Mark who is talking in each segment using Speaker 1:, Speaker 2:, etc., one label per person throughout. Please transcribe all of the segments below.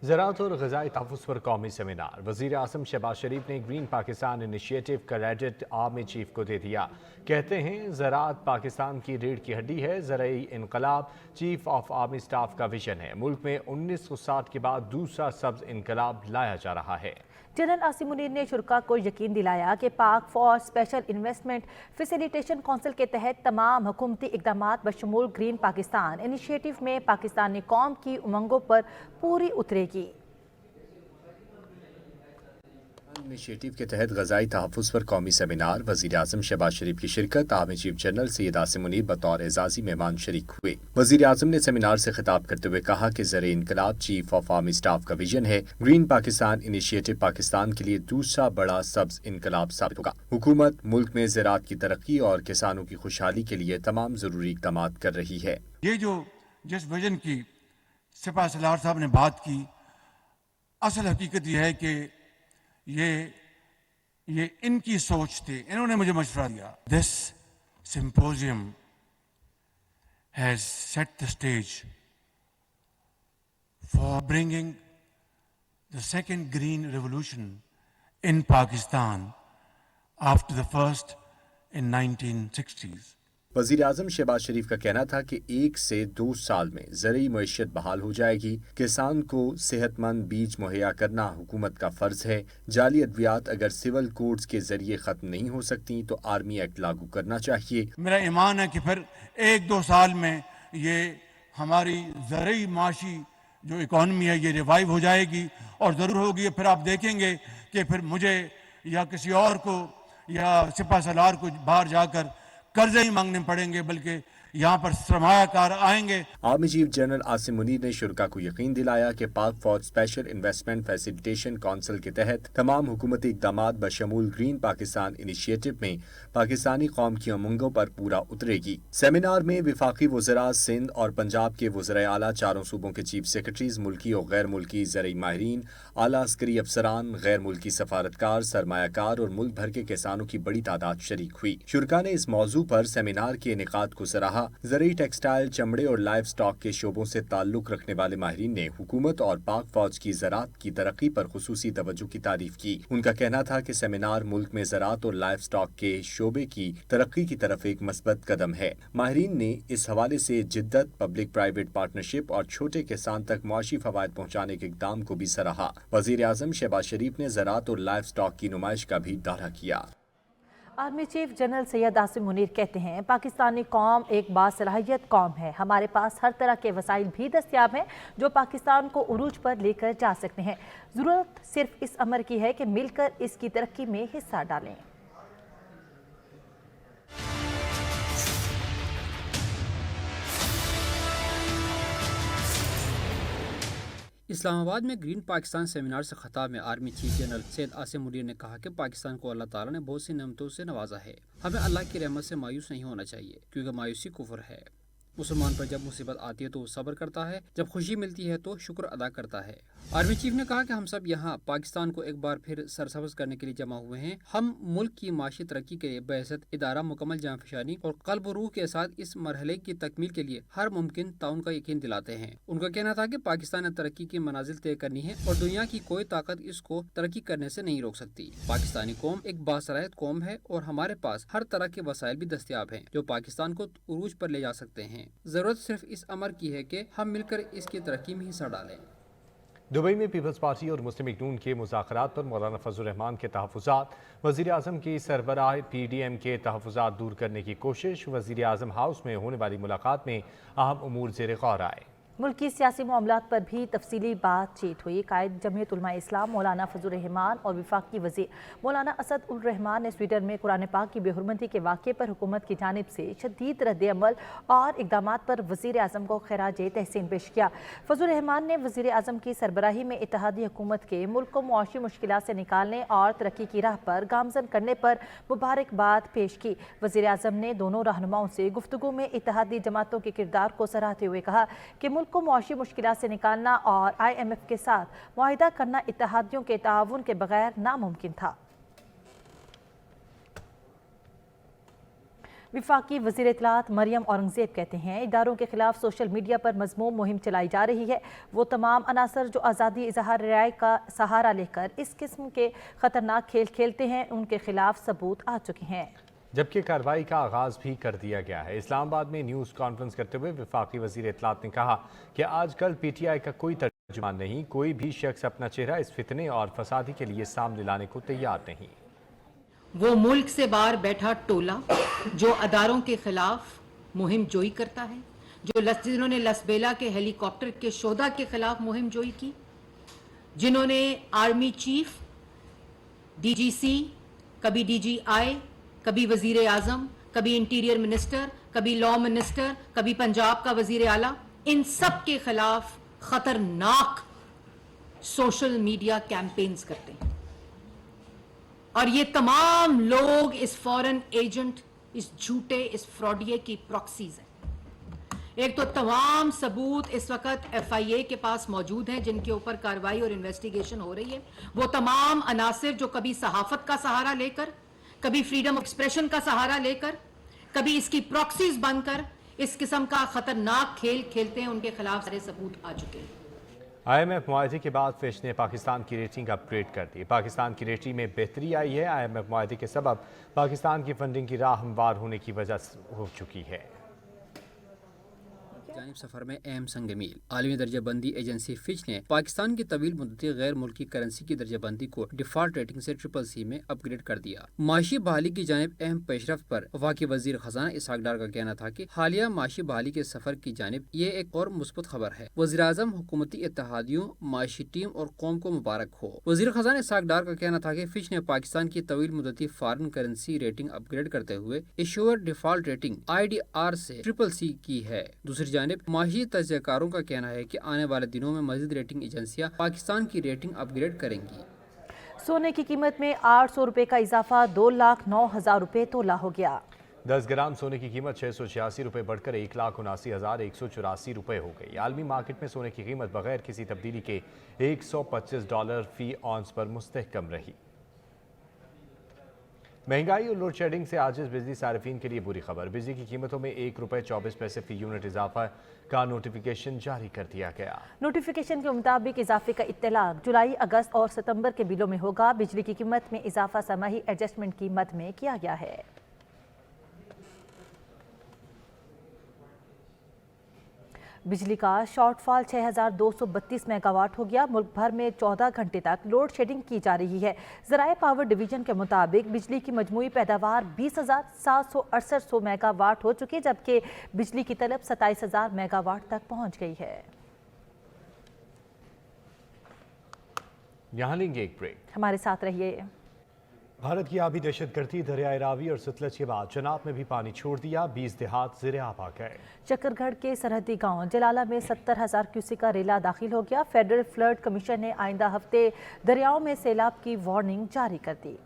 Speaker 1: زراعت اور غذائی تحفظ پر قومی سیمینار وزیر اعظم شہباز شریف نے green Pakistan initiative credit army chief کو دے دیا۔ کہتے ہیں زراعت پاکستان کی ریڑھ کی ہڈی ہے۔ زرعی انقلاب چیف آف آرمی سٹاف کا ویژن ہے۔ ملک میں 1960 کے بعد دوسرا سبز انقلاب لایا جا رہا ہے۔
Speaker 2: جنرل عاصم منیر نے شرکاء کو یقین دلایا کہ پاک فوج اسپیشل انویسٹمنٹ فیسیلیٹیشن کونسل کے تحت تمام حکومتی اقدامات بشمول گرین پاکستان انیشیٹو میں پاکستانی قوم کی امنگوں پر پوری اترے گی۔
Speaker 3: انیشیٹو کے تحت غذائی تحفظ پر قومی سیمینار وزیر اعظم شہباز شریف کی شرکت army chief general Syed Asim Munir بطور اعزازی مہمان شریک ہوئے۔ وزیر اعظم نے سیمینار سے خطاب کرتے ہوئے کہا کہ زرعی انقلاب چیف آف آرمی سٹاف کا ویژن ہے۔ گرین پاکستان انیشیٹو پاکستان کے لیے دوسرا بڑا سبز انقلاب ثابت ہوگا۔ حکومت ملک میں زراعت کی ترقی اور کسانوں کی خوشحالی کے لیے تمام ضروری اقدامات کر رہی ہے۔
Speaker 4: یہ جو جس ویژن کی سپاہ سالار صاحب نے بات کی، اصل حقیقت یہ ہے کہ یہ ان کی سوچ تھی، انہوں نے مجھے مشورہ دیا۔ This symposium has set the stage for bringing the second green revolution in Pakistan after the first in 1960s۔
Speaker 3: وزیر اعظم شہباز شریف کا کہنا تھا کہ 1 سے 2 سال میں زرعی معیشت بحال ہو جائے گی۔ کسان کو صحت مند بیج مہیا کرنا حکومت کا فرض ہے۔ جعلی ادویات اگر سول کوڈز کے ذریعے ختم نہیں ہو سکتی تو آرمی ایکٹ لاگو کرنا چاہیے۔
Speaker 4: میرا ایمان ہے کہ پھر 1-2 سال میں یہ ہماری زرعی معاشی جو اکانومی ہے یہ ریوائیو ہو جائے گی، اور ضرور ہوگی۔ پھر آپ دیکھیں گے کہ پھر مجھے یا کسی اور کو یا سپاہ سالار کو باہر جا کر قرضے ہی مانگنے پڑیں گے، بلکہ یہاں پر سرمایہ کار آئیں گے۔
Speaker 3: Army chief general Asim Munir نے شرکاء کو یقین دلایا کہ پاک فوج اسپیشل انویسٹمنٹ فیسیلیٹیشن کونسل کے تحت تمام حکومتی اقدامات بشمول گرین پاکستان انیشیٹو میں پاکستانی قوم کی امنگوں پر پورا اترے گی۔ سیمینار میں وفاقی وزراء سندھ اور پنجاب کے وزرائے اعلیٰ، چاروں صوبوں کے چیف سیکرٹریز، ملکی اور غیر ملکی زرعی ماہرین، اعلیٰ عسکری افسران، غیر ملکی سفارتکار، سرمایہ کار اور ملک بھر کے کسانوں کی بڑی تعداد شریک ہوئی۔ شرکاء نے اس موضوع پر سیمینار کے انعقاد کو سراہا۔ زرعی، ٹیکسٹائل، چمڑے اور لائف سٹاک کے شعبوں سے تعلق رکھنے والے ماہرین نے حکومت اور پاک فوج کی زراعت کی ترقی پر خصوصی توجہ کی تعریف کی۔ ان کا کہنا تھا کہ سیمینار ملک میں زراعت اور لائف سٹاک کے شعبے کی ترقی کی طرف ایک مثبت قدم ہے۔ ماہرین نے اس حوالے سے جدت، پبلک پرائیویٹ پارٹنرشپ اور چھوٹے کسان تک معاشی فوائد پہنچانے کے اقدام کو بھی سراہا۔ وزیر اعظم شہباز شریف نے زراعت اور لائف سٹاک کی نمائش کا بھی دورہ کیا۔
Speaker 2: Army chief general Syed Asim Munir کہتے ہیں پاکستانی قوم ایک باصلاحیت قوم ہے۔ ہمارے پاس ہر طرح کے وسائل بھی دستیاب ہیں جو پاکستان کو عروج پر لے کر جا سکتے ہیں۔ ضرورت صرف اس امر کی ہے کہ مل کر اس کی ترقی میں حصہ ڈالیں۔
Speaker 5: اسلام آباد میں گرین پاکستان سیمینار سے خطاب میں army chief general Syed Asim Munir نے کہا کہ پاکستان کو اللہ تعالیٰ نے بہت سی نعمتوں سے نوازا ہے۔ ہمیں اللہ کی رحمت سے مایوس نہیں ہونا چاہیے، کیونکہ مایوسی کفر ہے۔ مسلمان پر جب مصیبت آتی ہے تو وہ صبر کرتا ہے، جب خوشی ملتی ہے تو شکر ادا کرتا ہے۔ آرمی چیف نے کہا کہ ہم سب یہاں پاکستان کو ایک بار پھر سرسبز کرنے کے لیے جمع ہوئے ہیں۔ ہم ملک کی معاشی ترقی کے لیے بعثت ادارہ مکمل جانفشانی اور قلب و روح کے ساتھ اس مرحلے کی تکمیل کے لیے ہر ممکن تعاون کا یقین دلاتے ہیں۔ ان کا کہنا تھا کہ پاکستان نے ترقی کی منازل طے کرنی ہے اور دنیا کی کوئی طاقت اس کو ترقی کرنے سے نہیں روک سکتی۔ پاکستانی قوم ایک باصلاحیت قوم ہے اور ہمارے پاس ہر طرح کے وسائل بھی دستیاب ہیں جو پاکستان کو عروج پر لے جا سکتے ہیں۔ ضرورت صرف اس امر کی ہے کہ ہم مل کر اس کی ترقی میں حصہ ڈالیں۔
Speaker 1: دبئی میں پیپلز پارٹی اور مسلم لیگ نون کے مذاکرات پر مولانا فضل الرحمان کے تحفظات، وزیر اعظم کی سربراہ پی ڈی ایم کے تحفظات دور کرنے کی کوشش۔ وزیر اعظم ہاؤس میں ہونے والی ملاقات میں اہم امور زیر غور آئے۔
Speaker 2: ملکی سیاسی معاملات پر بھی تفصیلی بات چیت ہوئی۔ قائد جمعیت علماء اسلام مولانا فضل الرحمان اور وفاقی وزیر مولانا اسد الرحمان نے سویڈن میں قرآن پاک کی بے حرمتی کے واقعے پر حکومت کی جانب سے شدید رد عمل اور اقدامات پر وزیر اعظم کو خراج تحسین پیش کیا۔ فضل الرحمان نے وزیر اعظم کی سربراہی میں اتحادی حکومت کے ملک کو معاشی مشکلات سے نکالنے اور ترقی کی راہ پر گامزن کرنے پر مبارکباد پیش کی۔ وزیر اعظم نے دونوں رہنماؤں سے گفتگو میں اتحادی جماعتوں کے کردار کو سراہتے ہوئے کہا کہ ملک کو معاشی مشکلات سے نکالنا اور آئی ایم ایف کے ساتھ معاہدہ کرنا اتحادیوں کے تعاون کے بغیر ناممکن تھا۔ वफाकी वज़ीर इत्तलात मरियम औरंगज़ेब कहते हैं इदारों के खिलाफ सोशल मीडिया पर मज़मूम मुहिम चलाई जा रही है। वो तमाम अनासर जो आज़ादी इज़हार राय का सहारा लेकर इस किस्म के ख़तरनाक खेल खेलते हैं उनके खिलाफ सबूत आ चुके हैं।
Speaker 1: जबकि कार्रवाई का आगाज़ भी कर दिया गया है। इस्लामाबाद में न्यूज़ कॉन्फ्रेंस करते हुए वफाकी वज़ीर इत्तलात ने कहा कि आजकल PTI का कोई तर्जुमान नहीं, कोई भी शख्स अपना चेहरा इस फितने और फसादी के लिए सामने लाने को तैयार नहीं।
Speaker 6: वो मुल्क से बाहर बैठा टोला जो अदारों के खिलाफ मुहिम जोई करता है, जिन्होंने लसबेला के हेलीकॉप्टर के शोधा के खिलाफ मुहिम जोई की, जिन्होंने आर्मी चीफ, DGC, कभी DGI, कभी वजीर आजम, कभी इंटीरियर मिनिस्टर, कभी लॉ मिनिस्टर, कभी पंजाब का वजीर आला, इन सब के खिलाफ खतरनाक सोशल मीडिया कैंपेन्स करते हैं। और ये तमाम लोग इस फॉरेन एजेंट, इस झूठे, इस फ्रॉडिये की प्रॉक्सीज हैं। एक तो तमाम सबूत इस वक्त FIA के पास मौजूद हैं जिनके ऊपर कार्रवाई और इन्वेस्टिगेशन हो रही है। वो तमाम अनासिर जो कभी सहाफत का सहारा लेकर, कभी फ्रीडम ऑफ एक्सप्रेशन का सहारा लेकर, कभी इसकी प्रॉक्सीज बनकर इस किस्म का खतरनाक खेल खेलते हैं, उनके खिलाफ सारे सबूत आ चुके हैं।
Speaker 1: IMF मुआहदे के बाद फिच ने पाकिस्तान की रेटिंग अपग्रेड कर दी। पाकिस्तान की रेटिंग में बेहतरी आई है। IMF मुआहदे के सबब पाकिस्तान की फंडिंग की राह हमवार होने की वजह हो चुकी है।
Speaker 5: जानिब सफर में अहम संगमील। आलमी दर्जाबंदी एजेंसी फिच ने पाकिस्तान की तवील मुद्दती गैर मुल्की करेंसी की दर्जाबंदी को डिफॉल्ट रेटिंग से CCC में अपग्रेड कर दिया। माशी बहाली की जानिब अहम पेशरफ्त पर वफाकी वजीर खजाना इसहाक डार का कहना था कि हालिया माशी बहाली के सफर की जानिब ये एक और मुस्बत खबर है। वज़ीर आज़म, हुकूमती इत्तेहादियों, माशी टीम और कौम को मुबारक हो। वजीर खजाना इसहाक डार का कहना था कि फिच ने पाकिस्तान की तवील मुद्दती फॉरेन करेंसी रेटिंग अपग्रेड करते हुए इशूअर डिफॉल्ट रेटिंग IDR से CCC की है। दूसरी माशी तजज़ियाकारों का कहना है कि आने वाले दिनों में मज़ीद रेटिंग एजेंसियां पाकिस्तान की रेटिंग अपग्रेड करेंगी।
Speaker 2: सोने की कीमत में 800 रुपए का इजाफा 2,09,000 रुपए तोला हो गया।
Speaker 1: 10 ग्राम सोने की कीमत 686 रुपए बढ़कर 1,79,184 रुपए हो गई। आलमी मार्केट में सोने की कीमत बगैर किसी तब्दीली के $125 फी औंस पर मुस्तहकम रही। महंगाई और लोड शेडिंग से आजिज बिजली सार्फिन के लिए बुरी खबर। बिजली की कीमतों में ₹1.24 फी यूनिट इजाफा का नोटिफिकेशन जारी कर दिया गया।
Speaker 2: नोटिफिकेशन के मुताबिक इजाफे का इत्तलाक जुलाई, अगस्त और सितंबर के बिलों में होगा। बिजली की कीमत में इजाफा समाही एडजस्टमेंट की मद में किया गया है। बिजली का शॉर्टफॉल 6,232 मेगावाट हो गया। मुल्क भर में 14 घंटे तक लोड शेडिंग की जा रही है। ज़राए पावर डिवीजन के मुताबिक बिजली की मजमूई पैदावार 20,768 मेगावाट हो चुकी है, जबकि बिजली की तलब 27,000 मेगावाट तक पहुंच गई है।
Speaker 1: यहाँ लेंगे एक ब्रेक।
Speaker 2: हमारे साथ रहिए।
Speaker 1: भारत की आबी दहशतगर्दी दरियाए रावी और सतलज के बाद चनाब में भी पानी छोड़ दिया। 20 देहात ज़ेरे आब आ गए।
Speaker 2: चक्करगढ़ के सरहदी गांव जलाला में 70,000 क्यूसेक का रेला दाखिल हो गया। फेडरल फ्लड कमीशन ने आइंदा हफ्ते दरियाओं में सैलाब की वार्निंग जारी कर दी।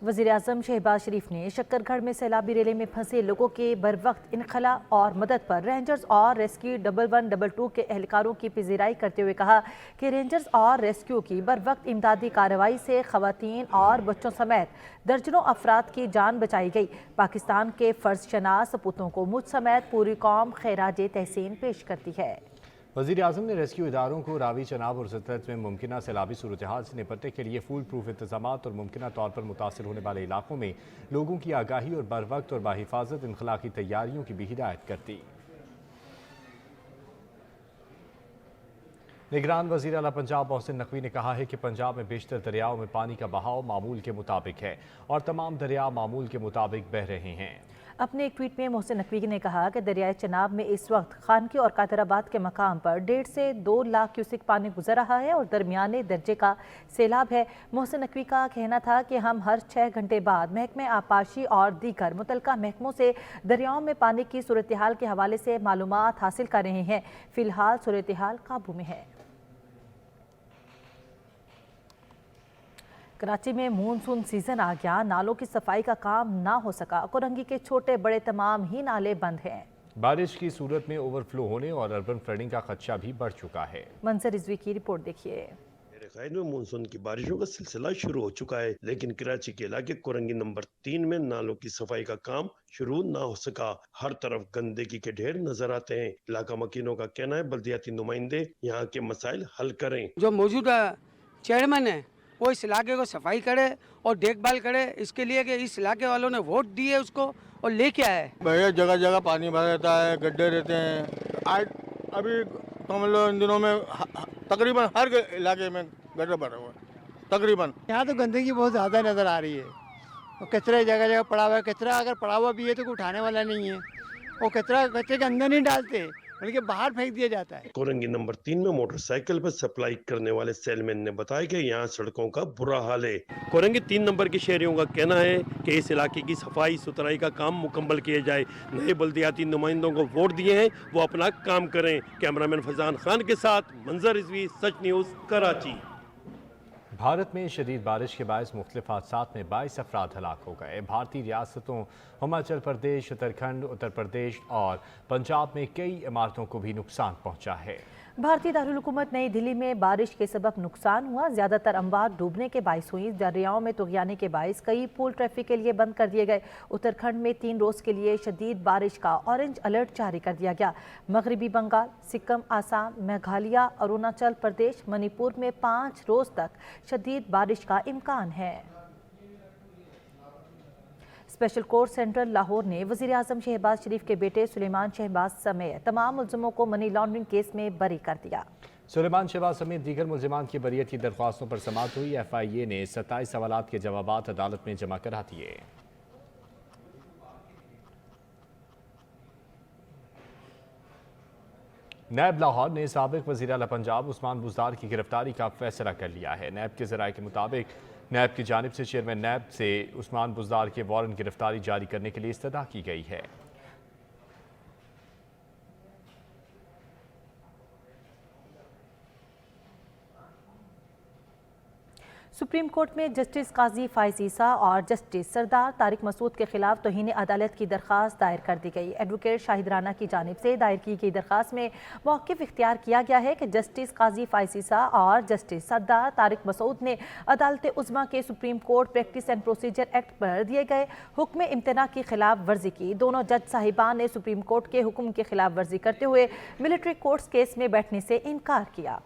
Speaker 2: वज़ीर आज़म शहबाज शरीफ ने शक्करगढ़ में सैलाबी रेले में फंसे लोगों के बरवक्त इनखला और मदद पर रेंजर्स और रेस्क्यू 1122 के एहलकारों की पजीराई करते हुए कहा कि रेंजर्स और रेस्क्यू की बरवक्त इमदादी कार्रवाई से खवातीन और बच्चों समेत दर्जनों अफराद की जान बचाई गई। पाकिस्तान के फ़र्ज शनास सपूतों को मुझ समेत पूरी कौम खैराज तहसीन पेश करती है।
Speaker 1: वज़ीर आज़म ने रेस्क्यू इदारों को रावी, चनाब और सतलज में मुमकिन सैलाबी सूरत हाल से निपटने के लिए फूल प्रूफ इंतजाम और मुमकिन तौर पर मुतासर होने वाले इलाकों में लोगों की आगाही और बर वक्त और बाहिफाजत इनखला की तैयारियों की भी हिदायत कर दी। निगरान वज़ीर आला पंजाब मोहसिन नकवी ने कहा है कि पंजाब में बेशतर दरियाओं में पानी का बहाव मामूल के मुताबिक है और तमाम दरिया मामूल के मुताबिक बह रहे हैं।
Speaker 2: अपने एक ट्वीट में मोहसिन नकवी ने कहा कि दरियाए चनाब में इस वक्त खानकी और कादराबाद के मकाम पर 1.5 से 2 लाख क्यूसेक पानी गुजर रहा है और दरमियाने दर्जे का सैलाब है। मोहसिन नकवी का कहना था कि हम हर 6 घंटे बाद महकमे आपाशी और दीगर मुतलका महकमों से दरियाओं में पानी की सूरत हाल के हवाले से मालूमात हासिल कर रहे हैं। फिलहाल सूरत हाल काबू में है। कराची में मानसून सीजन आ गया, नालों की सफाई का काम ना हो सका। कोरंगी के छोटे बड़े तमाम ही नाले बंद हैं।
Speaker 1: बारिश की सूरत में ओवरफ्लो होने और अर्बन फ्लडिंग का खदशा भी बढ़ चुका है।
Speaker 2: मंजर रिजवी की रिपोर्ट देखिए।
Speaker 7: मेरे इलाकाई में मानसून की बारिशों का सिलसिला शुरू हो चुका है, लेकिन कराची के इलाके कोरंगी नंबर 3 में नालों की सफाई का काम शुरू ना हो सका। हर तरफ गंदगी के ढेर नजर आते हैं। इलाका मकीनों का कहना है बल्दियाती नुमाइंदे यहाँ के मसाइल हल करें।
Speaker 8: जो मौजूदा चेयरमैन है वो इस इलाके को सफाई करे और देखभाल करे, इसके लिए कि इस इलाके वालों ने वोट दिए उसको और लेके आए।
Speaker 9: भैया जगह जगह पानी भरा रहता है, गड्ढे रहते हैं। आज अभी मतलब इन दिनों में तकरीबन हर इलाके में गड्ढे भरे हुए हैं तकरीबन।
Speaker 8: यहाँ तो गंदगी बहुत ज़्यादा नज़र आ रही है और कचरा जगह जगह पड़ा हुआ है। कचरा अगर पड़ा हुआ भी है तो कोई उठाने वाला नहीं है। वो कचरा कचरे के अंदर नहीं डालते बल्कि बाहर फेंक दिया जाता है।
Speaker 7: कोरंगी नंबर 3 में मोटरसाइकिल पर सप्लाई करने वाले सेलमैन ने बताया कि यहाँ सड़कों का बुरा हाल है। कोरंगी 3 नंबर के शहरियों का कहना है कि इस इलाके की सफाई सुथराई का काम मुकम्मल किया जाए। नए बल्दियाती नुमाइंदों को वोट दिए हैं, वो अपना काम करें। कैमरामैन फजान खान के साथ मंजर रिजवी, सच न्यूज़, कराची।
Speaker 1: भारत में शदीद बारिश के बायस मुख्तलिफ हादसात में 22 अफराद हलाक हो गए। भारतीय रियासतों हिमाचल प्रदेश, उत्तराखंड, उत्तर प्रदेश और पंजाब में कई इमारतों को भी नुकसान पहुंचा है।
Speaker 2: भारतीय दारुल हुकूमत नई दिल्ली में बारिश के सबब नुकसान हुआ। ज़्यादातर अमवार डूबने के बायस हुई। दरियाओं में तुग़यानी के बायस कई पुल ट्रैफिक के लिए बंद कर दिए गए। उत्तराखंड में 3 रोज़ के लिए शदीद बारिश का ऑरेंज अलर्ट जारी कर दिया गया। मगरबी बंगाल, सिक्किम, आसाम, मेघालय, अरुणाचल प्रदेश, मणिपुर में 5 रोज़ तक शदीद बारिश का इम्कान है। स्पेशल कोर्ट सेंट्रल लाहौर ने वज़ीर आज़म शहबाज शरीफ के बेटे सुलेमान शहबाज समेत तमाम मुलज़िमों को मनी लॉन्ड्रिंग केस में बरी कर दिया।
Speaker 1: सुलेमान शहबाज समेत दीगर मुलज़िमान की बरियत की दरख्वास्तों पर समाअत हुई। FIA ने 27 सवालात के जवाबात अदालत में जमा करा दिए। नैब लाहौर ने साबिक वज़ीर आला पंजाब उस्मान बुज़दार की गिरफ्तारी का फैसला कर लिया है। नैब के ज़राए के मुताबिक नैब की जानिब से चेयरमैन नैब से उस्मान बुज़दार के वारंट गिरफ्तारी जारी करने के लिए इस्तदा की गई है।
Speaker 2: सुप्रीम कोर्ट में जस्टिस काजी फाइज ईसा और जस्टिस सरदार तारिक मसूद के खिलाफ तौहीन अदालत की दरख्वास्त दायर कर दी गई। एडवोकेट शाहिद राना की जानिब से दायर की गई दरख्वास्त में मौक़िफ़ इख्तियार किया गया है कि जस्टिस काजी फाइज ईसा और जस्टिस सरदार तारिक मसूद ने अदालत उज़्मा के supreme court practice and procedure act पर दिए गए हुक्म इम्तना की खिलाफ वर्जी की। दोनों जज साहिबान ने सुप्रीम कोर्ट के हुक्म की खिलाफ वर्जी करते हुए मिलिट्री कोर्ट्स केस में बैठने से इनकार किया।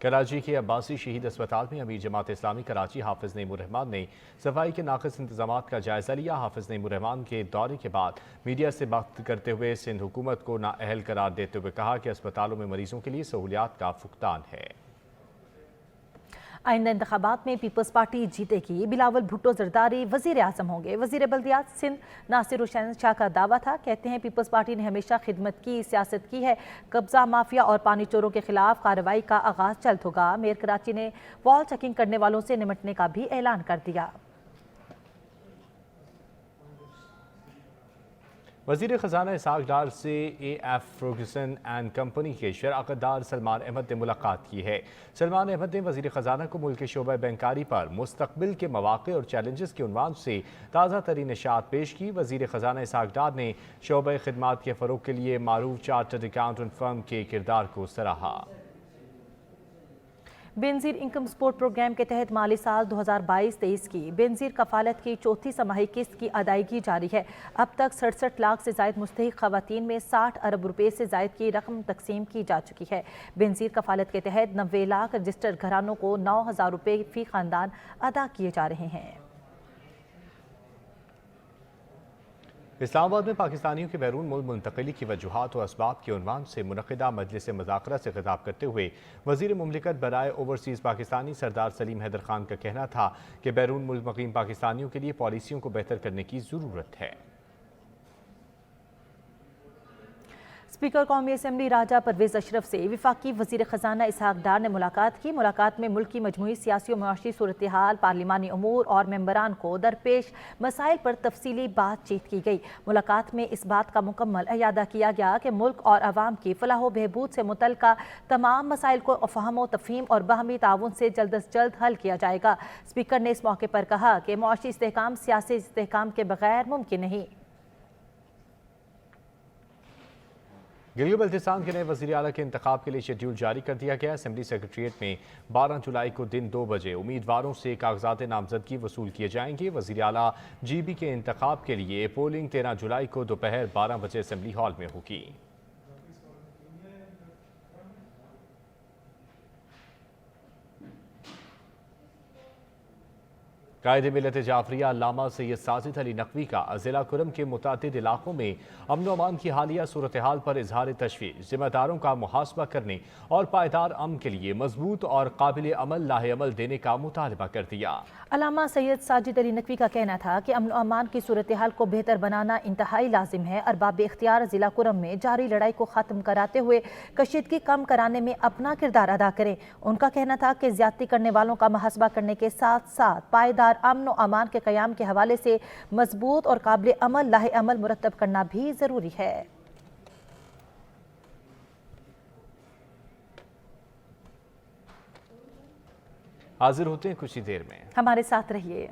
Speaker 1: कराची के अब्बासी शहीद अस्पताल में अमीर जमात इस्लामी कराची हाफिज नईमुर रहमान ने सफाई के नाक़िस इंतजामात का जायजा लिया। हाफिज नईमुर रहमान के दौरे के बाद मीडिया से बात करते हुए सिंध हुकूमत को नाअहल करार देते हुए कहा कि अस्पतालों में मरीजों के लिए सहूलियात का फुकदान है।
Speaker 2: आइंदा इंतखाबात में पीपल्स पार्टी जीतेगी। बिलावल भुट्टो जरदारी वजीर आज़म होंगे। वजीर बल्दियात सिंध नासिर हुसैन शाह का दावा था। कहते हैं पीपल्स पार्टी ने हमेशा खिदमत की सियासत की है। कब्जा माफिया और पानी चोरों के खिलाफ कार्रवाई का आगाज जल्द होगा। मेयर कराची ने वॉल चेकिंग करने वालों से निमटने का भी ऐलान कर दिया।
Speaker 1: वज़ीर ख़ज़ाना इसहाक़ डार से AF फर्गूसन एंड कंपनी के शराकतदार सलमान अहमद ने मुलाकात की है। सलमान अहमद ने वज़ीर ख़ज़ाना को मुल्क के शोबा बैंकारी पर मुस्तक़बिल के मौक़े और चैलेंजेस के उन्वान से ताज़ा तरीन इशाअत पेश की। वज़ीर ख़ज़ाना इसहाक़ डार ने शोबा खिदमात के फ़रोग़ के लिए मारूफ चार्टर्ड अकाउंटेंट फर्म के किरदार को सराहा। बेनज़ीर इनकम सपोर्ट प्रोग्राम के तहत माली साल 2022-23 की बेनज़ीर कफ़ालत की चौथी समाही किस्त की अदायगी जारी है। अब तक 67 लाख से ज़ायद मुस्तहिक़ ख़वातीन में 60 अरब रुपए से ज़ायद की रकम तकसीम की जा चुकी है। बेनज़ीर कफ़ालत के तहत 90 लाख रजिस्टर्ड घरानों को 9,000 रुपए फ़ी ख़ानदान अदा किए जा रहे हैं। इस्लामाबाद में पाकिस्तानियों के बैरून मुल्क मुंतकिली की वजूहात और असबाब के उन्वान से मुनक़िदा मजलिस मुज़ाकरा से खिताब करते हुए वज़ीर मुमलिकत बराए ओवरसीज़ पाकिस्तानी सरदार सलीम हैदर खान का कहना था कि बैरून मुल्क मुक़ीम पाकिस्तानियों के लिए पॉलिसियों को बेहतर करने की ज़रूरत है।
Speaker 2: स्पीकर कौमी असम्बली राजा परवेज़ अशरफ से वफाकी वज़ीर ख़ज़ाना इसहाक़ डार ने मुलाकात की। मुलाकात में मुल्क की मजमूई सियासी और मुआशी सूरत हाल, पार्लिमानी अमूर और मेंबरान को दरपेश मसाइल पर तफसीली बातचीत की गई। मुलाकात में इस बात का मुकम्मल अयादा किया गया कि मुल्क और अवाम की फलाह बहबूद से मुतल्लिक़ा तमाम मसाइल को फ़हम तफ़हीम और बाहमी ताउन से जल्द अज जल्द हल किया जाएगा। स्पीकर ने इस मौके पर कहा कि मुआशी इस्तेहकाम सियासी इस्तेहकाम के बगैर मुमकिन नहीं।
Speaker 1: गिलगित बल्तिस्तान के नए वज़ीर आला के इंतखाब के लिए शेड्यूल जारी कर दिया गया। असेंबली सेक्रेटरीट में 12 जुलाई को दिन 2 बजे उम्मीदवारों से कागजात नामजदगी वसूल किए जाएंगे। वज़ीर आला GB के इंतखाब के लिए पोलिंग 13 जुलाई को दोपहर 12 बजे असेंबली हॉल में होगी। कायदे मिलत जाफरिया अल्लामा सैयद साजिद अली नकवी का ज़िला कुरम के मुतादिद इलाकों में अमन व अमान की हालिया सूरत हाल पर इजहार तशवीश, जिम्मेदारों का मुहासबा करने और पायदार अमन के लिए मजबूत और काबिल अमल लाहे अमल देने का मुतालबा कर दिया।
Speaker 2: अल्लामा सैयद साजिद अली नकवी का कहना था कि अमन व अमान की सूरत हाल को बेहतर बनाना इंतहाई लाजिम है। अरबाब इख्तियार ज़िला कुरम में जारी लड़ाई को ख़त्म कराते हुए कशीदगी कम कराने में अपना किरदार अदा करें। उनका कहना था कि ज्यादती करने वालों का मुहासबा करने के साथ साथ पायदार अमन व अमान के क़याम के हवाले से मजबूत और काबिल अमल लाहे अमल मुरतब करना भी ज़रूरी है।
Speaker 1: हाजिर होते हैं कुछ ही देर में,
Speaker 2: हमारे साथ रहिए।